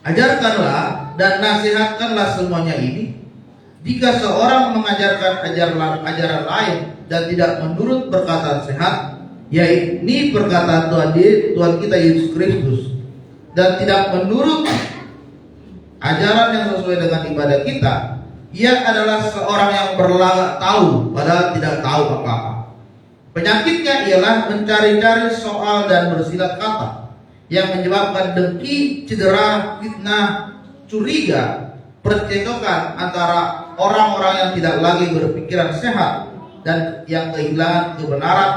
Ajarkanlah dan nasihatkanlah semuanya ini. Jika seorang mengajarkan ajaran lain dan tidak menurut perkataan sehat, yaitu perkataan Tuhan kita Yesus Kristus, dan tidak menurut ajaran yang sesuai dengan ibadah kita, ia adalah seorang yang berlagak tahu padahal tidak tahu apa-apa. Penyakitnya ialah mencari-cari soal dan bersilat kata yang menyebabkan dengki, cedera, fitnah, curiga, percekcokan antara orang-orang yang tidak lagi berpikiran sehat dan yang kehilangan kebenaran,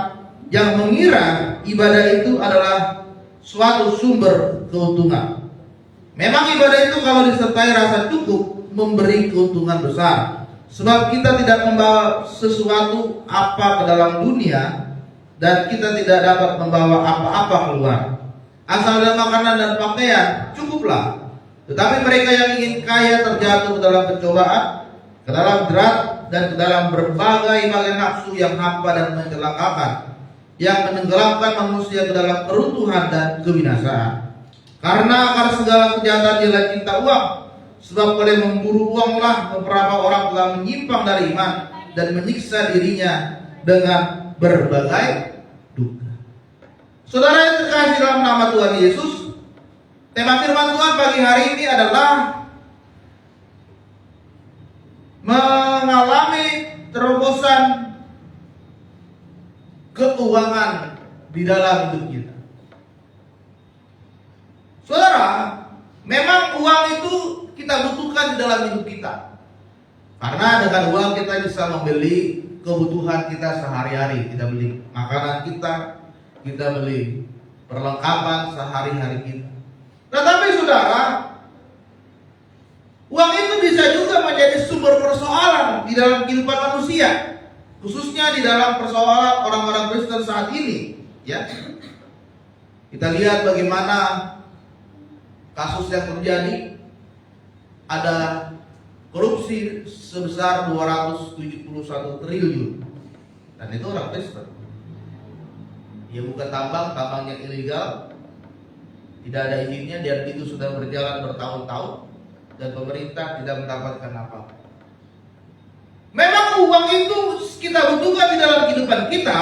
yang mengira ibadah itu adalah suatu sumber keuntungan. Memang ibadah itu kalau disertai rasa cukup memberi keuntungan besar, sebab kita tidak membawa sesuatu apa ke dalam dunia dan kita tidak dapat membawa apa-apa keluar. Asal ada makanan dan pakaian cukuplah. Tetapi mereka yang ingin kaya terjatuh ke dalam pencobaan, ke dalam jerat, dan ke dalam berbagai nafsu yang hampa dan mencelakakan, yang menenggelamkan manusia ke dalam keruntuhan dan kebinasaan. Karena akar segala kejahatan ialah cinta uang, sebab oleh memburu uanglah beberapa orang telah menyimpang dari iman dan menyiksa dirinya dengan berbagai duka. Saudara yang terkasih dalam nama Tuhan Yesus, tema firman Tuhan pagi hari ini adalah mengalami terobosan keuangan di dalam hidup kita. Saudara, memang uang itu kita butuhkan di dalam hidup kita, karena dengan uang kita bisa membeli kebutuhan kita sehari-hari. Kita beli makanan kita beli perlengkapan sehari-hari kita. Tetapi saudara, uang itu bisa juga menjadi sumber persoalan di dalam kehidupan manusia, khususnya di dalam persoalan orang-orang Kristen saat ini. Ya, kita lihat bagaimana kasus yang terjadi, ada korupsi sebesar 271 triliun, dan itu orang Kristen. Dia bukan tambangnya ilegal, tidak ada izinnya, dan itu sudah berjalan bertahun-tahun, dan pemerintah tidak mendapatkan apa-apa. Memang uang itu kita butuhkan di dalam kehidupan kita,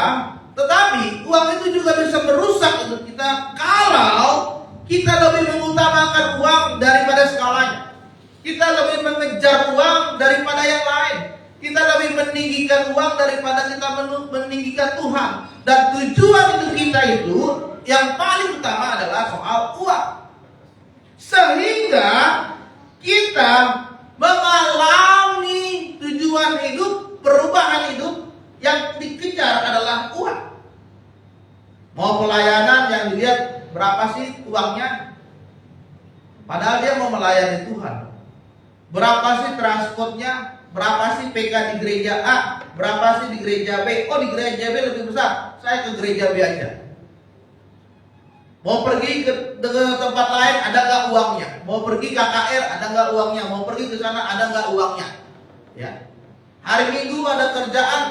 tetapi uang itu juga bisa merusak hidup kita kalau kita lebih mengutamakan uang daripada segalanya. Kita lebih mengejar uang daripada yang lain. Kita lebih meninggikan uang daripada kita meninggikan Tuhan. Dan tujuan hidup kita itu yang paling utama adalah soal uang. Sehingga kita mengalami tujuan hidup, perubahan hidup yang dikejar adalah uang. Mau pelayanan yang dilihat berapa sih uangnya? Padahal dia mau melayani Tuhan. Berapa sih transportnya? Berapa sih PK di gereja A? Berapa sih di gereja B? Oh, di gereja B lebih besar, saya ke gereja B aja. Mau pergi ke tempat lain, ada nggak uangnya? Mau pergi KKR, ada nggak uangnya? Mau pergi ke sana, ada nggak uangnya? Ya. Hari Minggu ada kerjaan,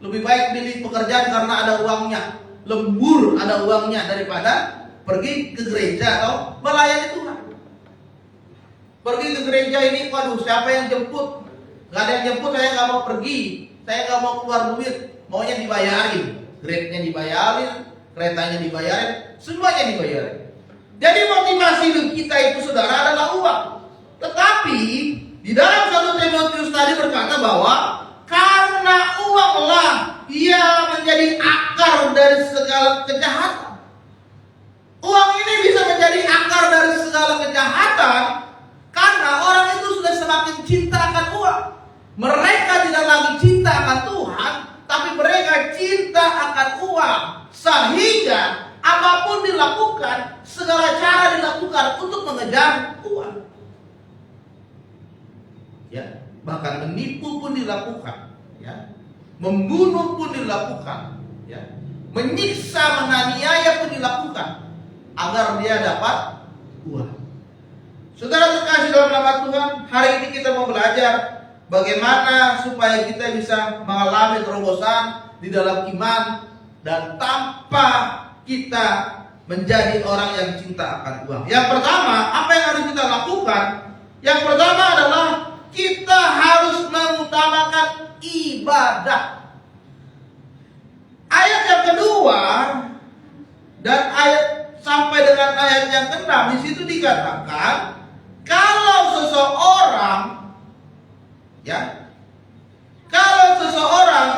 lebih baik pilih pekerjaan karena ada uangnya. Lembur ada uangnya daripada pergi ke gereja atau melayani Tuhan. Pergi ke gereja ini, waduh, siapa yang jemput? Gak ada yang jemput, saya gak mau pergi. Saya gak mau keluar duit, maunya dibayarin. Grade-nya dibayarin, keretanya dibayarin, semuanya dibayarin. Jadi motivasi hidup kita itu saudara adalah uang. Tetapi di dalam 1 Timotius tadi berkata bahwa karena uanglah ia menjadi akar dari segala kejahatan. Uang ini bisa menjadi akar dari segala kejahatan karena orang itu sudah semakin cinta akan uang. Mereka tidak lagi cinta akan Tuhan, tapi mereka cinta akan uang. Sehingga apapun dilakukan, segala cara dilakukan untuk mengejar uang. Ya, bahkan menipu pun dilakukan, ya. Membunuh pun dilakukan, ya. Menyiksa, menganiaya pun dilakukan agar dia dapat uang. Saudara terkasih dalam nama Tuhan, hari ini kita mau belajar bagaimana supaya kita bisa mengalami terobosan di dalam iman dan tanpa kita menjadi orang yang cinta akan uang. Yang pertama, apa yang harus kita lakukan Yang pertama adalah kita harus mengutamakan ibadah. Ayat yang kedua dan ayat sampai dengan ayat yang ke-6 di situ dikatakan kalau seseorang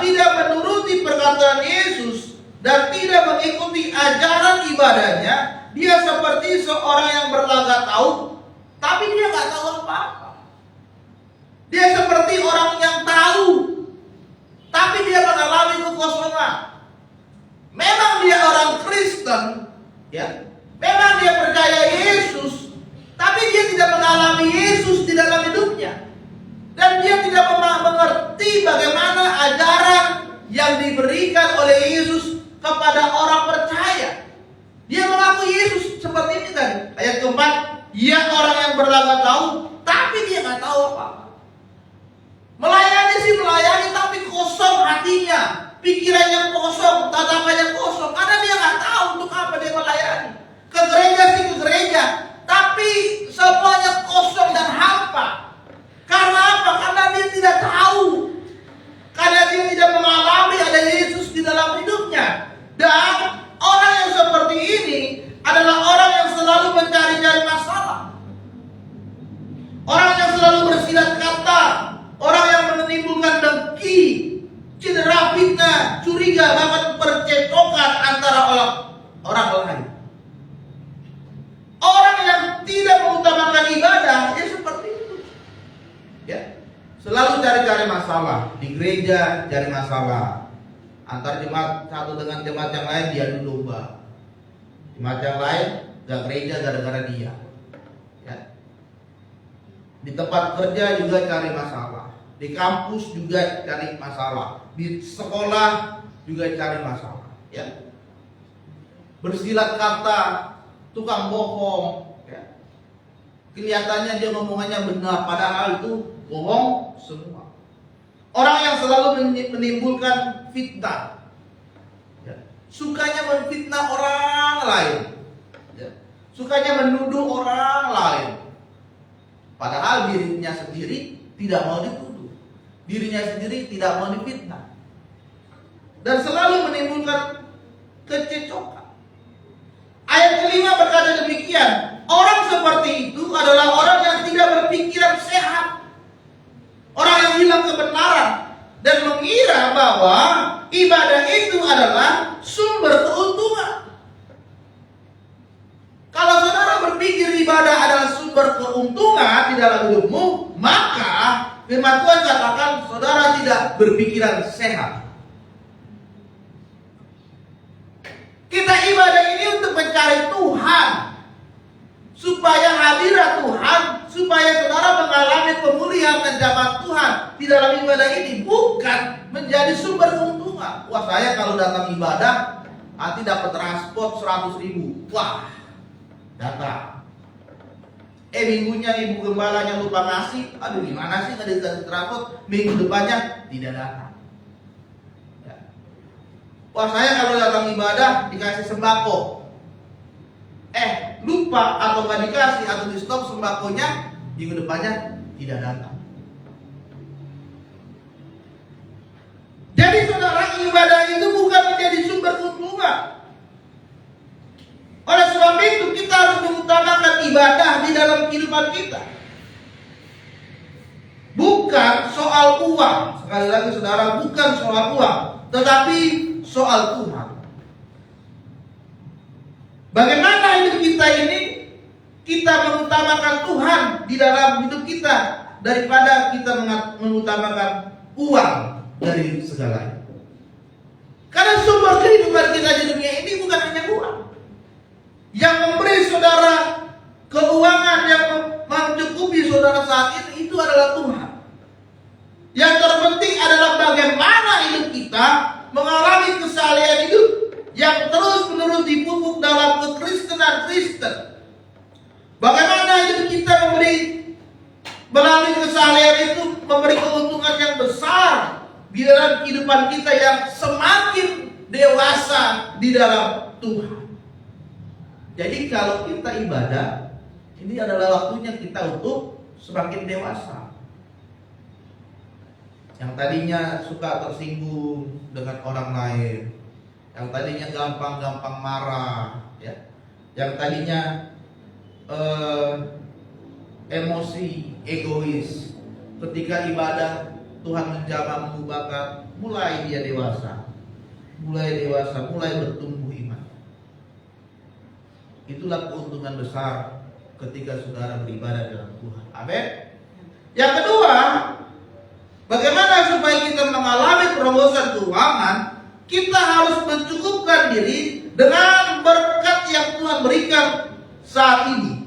tidak menuruti perkataan Yesus dan tidak mengikuti ajaran ibadahnya, dia seperti seorang yang berlagak tahu, tapi dia nggak tahu apa-apa. Dia seperti orang yang tahu, tapi dia mengalami kekosongan. Memang dia orang Kristen, memang dia percaya Yesus, tapi dia tidak mengalami Yesus di dalam hidupnya. Dan dia tidak mengerti bagaimana ajaran yang diberikan oleh Yesus kepada orang percaya. Dia mengaku Yesus seperti ini tadi. Ayat keempat, ia orang yang berlagak tahu, tapi dia nggak tahu apa-apa. Melayani sih melayani, tapi kosong hatinya, pikirannya kosong, tatapannya kosong. Karena dia nggak tahu untuk apa dia melayani. Ke gereja sih ke gereja, tapi semuanya kosong dan hampa. Karena apa? Karena dia tidak tahu. Karena dia tidak mengalami ada Yesus di dalam hidupnya. Dan orang yang seperti ini adalah orang yang selalu mencari-cari masalah. Orang yang selalu bersilat kata. Orang yang menimbulkan dengki, cedera, fitnah, curiga, bahkan percekcokan antara orang lain. Orang yang tidak mengutamakan ibadah, ya seperti itu. Selalu cari-cari masalah. Di gereja cari masalah. Antar jemaat satu dengan jemaat yang lain dia domba. Jemaat yang lain gak gereja gara-gara dia. Di tempat kerja juga cari masalah. Di kampus juga cari masalah. Di sekolah juga cari masalah. Bersilat kata, tukang bohong. Kelihatannya dia ngomongannya benar, padahal itu bohong semua. Orang yang selalu menimbulkan fitnah, sukanya memfitnah orang lain, sukanya menuduh orang lain, padahal dirinya sendiri tidak mau dituduh, dirinya sendiri tidak mau difitnah, dan selalu menimbulkan kececokan. Ayat kelima berkata demikian, orang seperti itu adalah orang yang tidak berpikiran sehat, orang yang hilang kebenaran dan mengira bahwa ibadah itu adalah sumber keuntungan. Kalau saudara berpikir ibadah adalah sumber keuntungan di dalam hidupmu, maka firman Tuhan katakan saudara tidak berpikiran sehat. Kita ibadah ini untuk mencari Tuhan, supaya hadirat Tuhan, supaya saudara mengalami pemulihan dan jamaah Tuhan di dalam ibadah ini, bukan menjadi sumber keuntungan. Wah, saya kalau datang ibadah nanti dapat transport 100.000. Wah, datang. Minggunya ibu gembalanya lupa ngasih. Aduh, gimana sih nggak dikasih transport? Minggu depannya tidak datang. Wah, saya kalau datang ibadah dikasih sembako. Lupa atau nggak dikasih atau di stop sembakonya, minggu depannya tidak datang. Jadi saudara, ibadah itu bukan menjadi sumber keuntungan. Oleh sebab itu kita harus mengutamakan ibadah di dalam kehidupan kita. Bukan soal uang. Sekali lagi saudara, bukan soal uang, tetapi soal Tuhan. Bagaimana hidup kita ini kita mengutamakan Tuhan di dalam hidup kita daripada kita mengutamakan uang dari segalanya. Karena sumber kehidupan kita di dunia ini bukan hanya uang. Yang memberi saudara keuangan yang mencukupi saudara saat ini itu adalah Tuhan. Yang terpenting adalah bagaimana hidup kita mengalami kesalehan hidup yang terus-menerus dipupuk dalam kekristenan Kristen. Bagaimana hidup kita melalui kesalehan itu memberi keuntungan yang besar di dalam kehidupan kita yang semakin dewasa di dalam Tuhan. Jadi kalau kita ibadah, ini adalah waktunya kita untuk semakin dewasa. Yang tadinya suka tersinggung dengan orang lain, yang tadinya gampang-gampang marah, ya, yang tadinya emosi, egois, ketika ibadah Tuhan menjamah mengubahkan, mulai dia dewasa, mulai bertumbuh iman. Itulah keuntungan besar ketika saudara beribadah dalam Tuhan. Amin. Yang kedua, bagaimana supaya kita mengalami terobosan keuangan? Kita harus mencukupkan diri dengan berkat yang Tuhan berikan saat ini.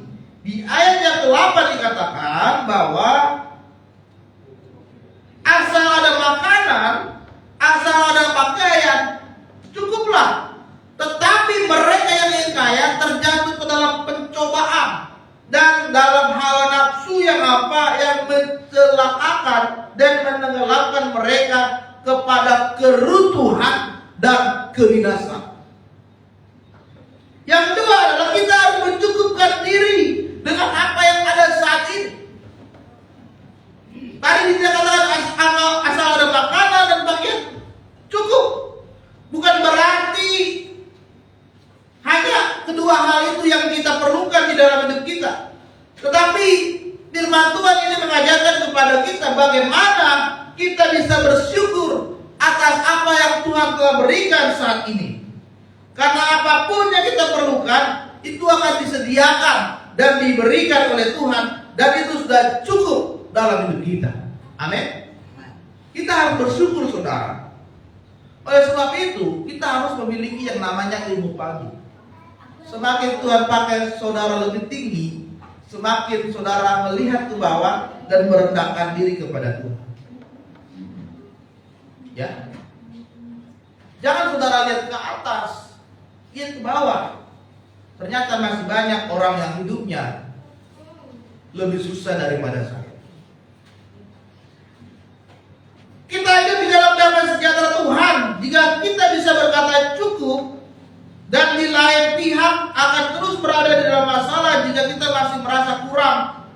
Di ayat yang ke-8 dikatakan bahwa asal ada makanan, asal ada pakaian, cukuplah. Tetapi mereka yang ingin kaya terjatuh ke dalam pencobaan dan dalam hawa nafsu yang mencelakakan dan menenggelamkan mereka kepada keruntuhan dan kebinasaan. Yang kedua adalah kita harus mencukupkan diri dengan apa yang ada saat ini. Tadi dikatakan asal ada makanan dan pakaian, cukup. Bukan berarti hanya kedua hal itu yang kita perlukan di dalam hidup kita. Tetapi firman Tuhan ini mengajarkan kepada kita bagaimana kita bisa bersyukur atas apa yang Tuhan telah berikan saat ini. Karena apapun yang kita perlukan itu akan disediakan dan diberikan oleh Tuhan, dan itu sudah cukup dalam hidup kita. Amin. Kita harus bersyukur, saudara. Oleh sebab itu kita harus memiliki yang namanya ilmu pagi. Semakin Tuhan pakai saudara lebih tinggi, semakin saudara melihat ke bawah dan merendahkan diri kepada Tuhan. Ya, jangan saudara lihat ke atas, lihat ke bawah. Ternyata masih banyak orang yang hidupnya lebih susah daripada saya. Kita hidup di dalam damai sejahtera Tuhan jika kita bisa berkata cukup, dan di lain pihak akan terus berada di dalam masalah jika kita masih merasa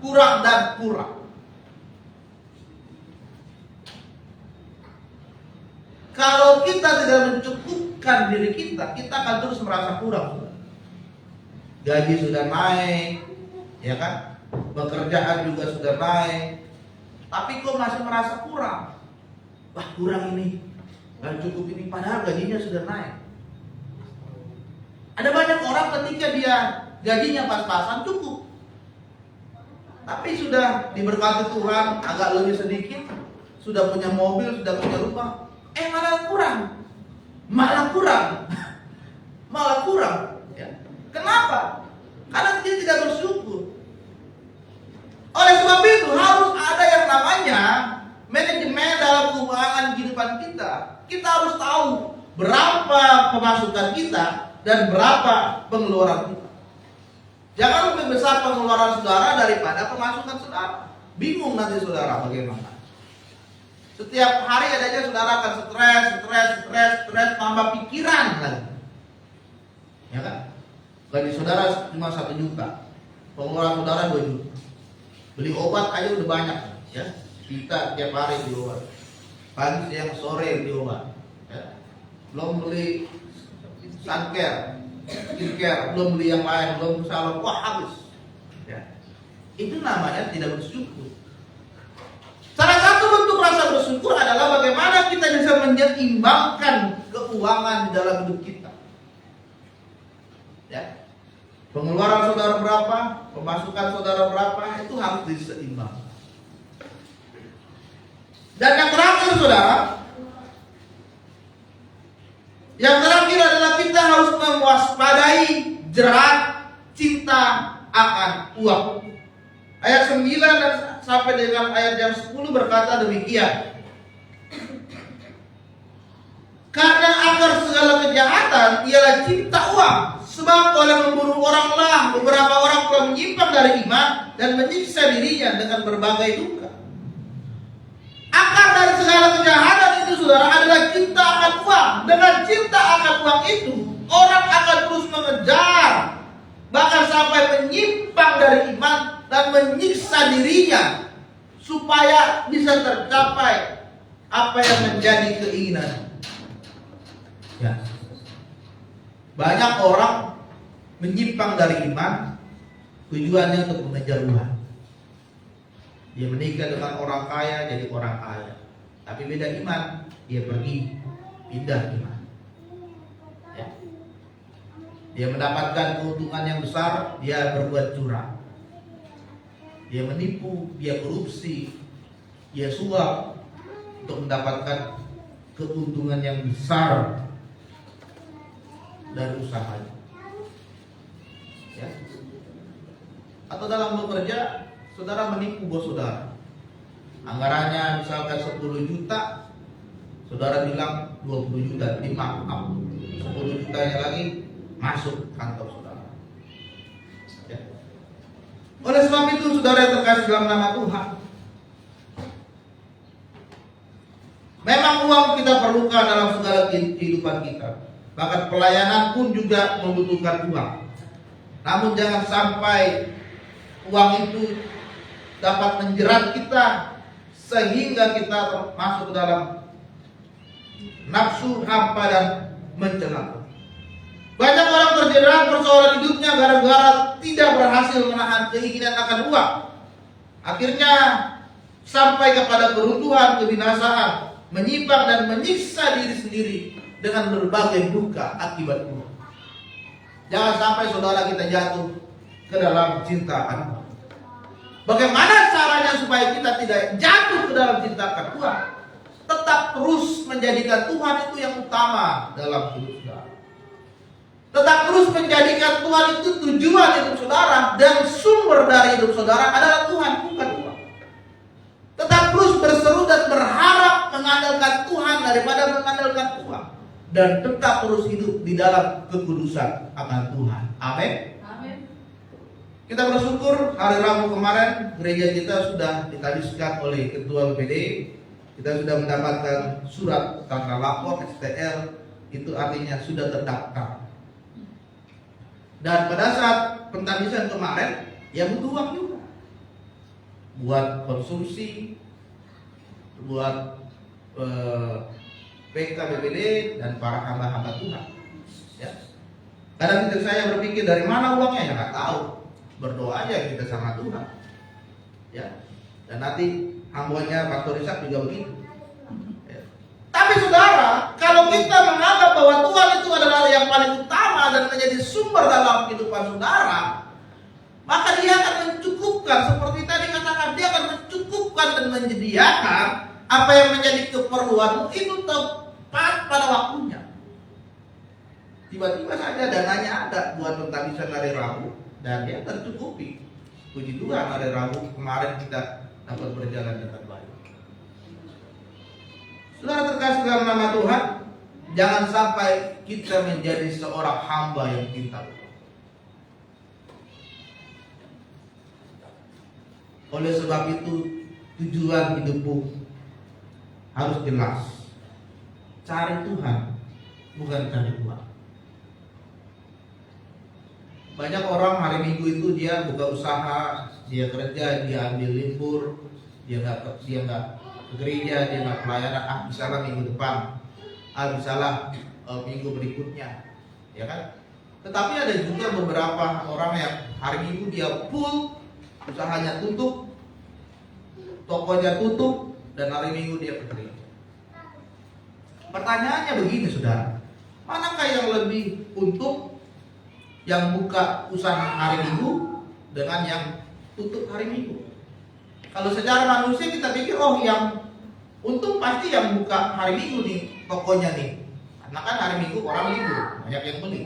kurang dan kurang. Kalau kita tidak mencukupkan diri kita akan terus merasa kurang. Gaji sudah naik, ya kan? Pekerjaan juga sudah naik, tapi kok masih merasa kurang? Wah, kurang ini, nggak cukup ini, padahal gajinya sudah naik. Ada banyak orang ketika dia gajinya pas-pasan cukup, tapi sudah diberkati Tuhan agak lebih sedikit, sudah punya mobil, sudah punya rumah, malah kurang. Ya. Kenapa? Karena dia tidak bersyukur. Oleh sebab itu harus ada yang namanya manajemen dalam keuangan kehidupan kita. Kita harus tahu berapa pemasukan kita dan berapa pengeluaran kita. Jangan lebih besar pengeluaran saudara daripada pemasukan saudara. Bingung nanti saudara bagaimana. Setiap hari adanya saudara akan stres, tambah pikiran lagi. Ya kan? Gaji saudara cuma 1 juta, pengeluaran saudara 2 juta. Beli obat aja udah banyak, ya. Kita tiap hari di obat, pagi, siang, sore di obat. Ya. Belum beli suncare, skincare, belum beli yang lain, belum salon, wah habis. Ya. Itu namanya tidak bersyukur. Salah satu bentuk rasa bersyukur adalah bagaimana kita bisa menyeimbangkan keuangan di dalam hidup kita. Ya. Pengeluaran saudara berapa, pemasukan saudara berapa, itu harus diseimbangkan. Dan yang terakhir saudara, yang terakhir adalah kita harus mewaspadai jerat cinta akan uang. Ayat 9 dan sampai dengan ayat yang 10 berkata demikian. Karena akar segala kejahatan ialah cinta uang. Sebab oleh memburu oranglah beberapa orang telah menyimpang dari iman dan menyiksa dirinya dengan berbagai duka. Akar dari segala kejahatan itu saudara adalah cinta akan uang. Dengan cinta akan uang itu, orang akan terus mengejar bahkan sampai menyimpang dari iman dan menyiksa dirinya supaya bisa tercapai apa yang menjadi keinginan. Ya. Banyak orang menyimpang dari iman, tujuannya untuk mengejar uang. Dia menikah dengan orang kaya, jadi orang kaya. Tapi beda iman, dia pergi pindah iman. Ya. Dia mendapatkan keuntungan yang besar, dia berbuat curang. Dia menipu, dia korupsi, dia suap untuk mendapatkan keuntungan yang besar dari usahanya. Ya. Atau dalam bekerja, saudara menipu bos saudara. Anggarannya misalkan 10 juta, saudara bilang 20 juta, dimarkup. 10 jutanya lagi masuk kantor saudara. Ya. Oleh sebab itu saudara yang terkasih dalam nama Tuhan, memang uang kita perlukan dalam segala kehidupan kita. Bahkan pelayanan pun juga membutuhkan uang. Namun jangan sampai uang itu dapat menjerat kita sehingga kita masuk ke dalam nafsu hampa dan mencela. Banyak orang terjerat persoalan hidupnya gara-gara tidak berhasil menahan keinginan akan uang. Akhirnya sampai kepada keruntuhan, kebinasaan, menyimpang dan menyiksa diri sendiri dengan berbagai duka akibat uang. Jangan sampai saudara kita jatuh ke dalam cinta akan uang. Bagaimana caranya supaya kita tidak jatuh ke dalam cinta akan uang? Tetap terus menjadikan Tuhan itu yang utama dalam hidup saudara. Tetap terus menjadikan Tuhan itu tujuan hidup saudara, dan sumber dari hidup saudara adalah Tuhan, bukan uang. Tetap terus berseru dan berharap mengandalkan Tuhan daripada mengandalkan uang, dan tetap terus hidup di dalam kekudusan akan Tuhan. Amin. Kita bersyukur hari Rabu kemarin gereja kita sudah ditadiskan oleh Ketua BPD. Kita sudah mendapatkan surat tanda lapor STL, itu artinya sudah terdaftar. Dan pada saat pentadisan kemarin, ya butuh uang juga buat konsumsi, buat PK BPD dan para hamba-hamba Tuhan. Ya. Kadang saya berpikir dari mana uangnya, ya nggak tahu. Berdoa aja kita sama Tuhan. Ya. Dan nanti hambanya Pastor Ishak juga begitu. Ya. Tapi saudara, kalau kita menganggap bahwa Tuhan itu adalah yang paling utama dan menjadi sumber dalam kehidupan saudara, maka dia akan mencukupkan, seperti tadi katakan, dia akan mencukupkan dan menyediakan apa yang menjadi keperluanmu itu tepat pada waktunya. Tiba-tiba saja dananya ada buat pentadisan hari Rabu dan dia tercukupi. Puji Tuhan, hari Rabu kemarin kita dapat berjalan dengan baik. Saudara terkasih dalam nama Tuhan, jangan sampai kita menjadi seorang hamba yang pintar. Oleh sebab itu, tujuan hidupmu harus jelas. Cari Tuhan, bukan cari uang. Banyak orang hari Minggu itu dia buka usaha, dia kerja, dia ambil libur, dia nggak ke gereja, dia nggak pelayanan. Misalnya minggu depan, misalnya minggu berikutnya, ya kan? Tetapi ada juga beberapa orang yang hari Minggu dia full, usahanya tutup, tokonya tutup, dan hari Minggu dia bekerja. Pertanyaannya begini, saudara, manakah yang lebih untung? Yang buka usaha hari Minggu dengan yang tutup hari Minggu? Kalau secara manusia kita pikir, oh yang untung pasti yang buka hari Minggu nih tokonya nih, karena kan hari Minggu orang libur, banyak yang beli.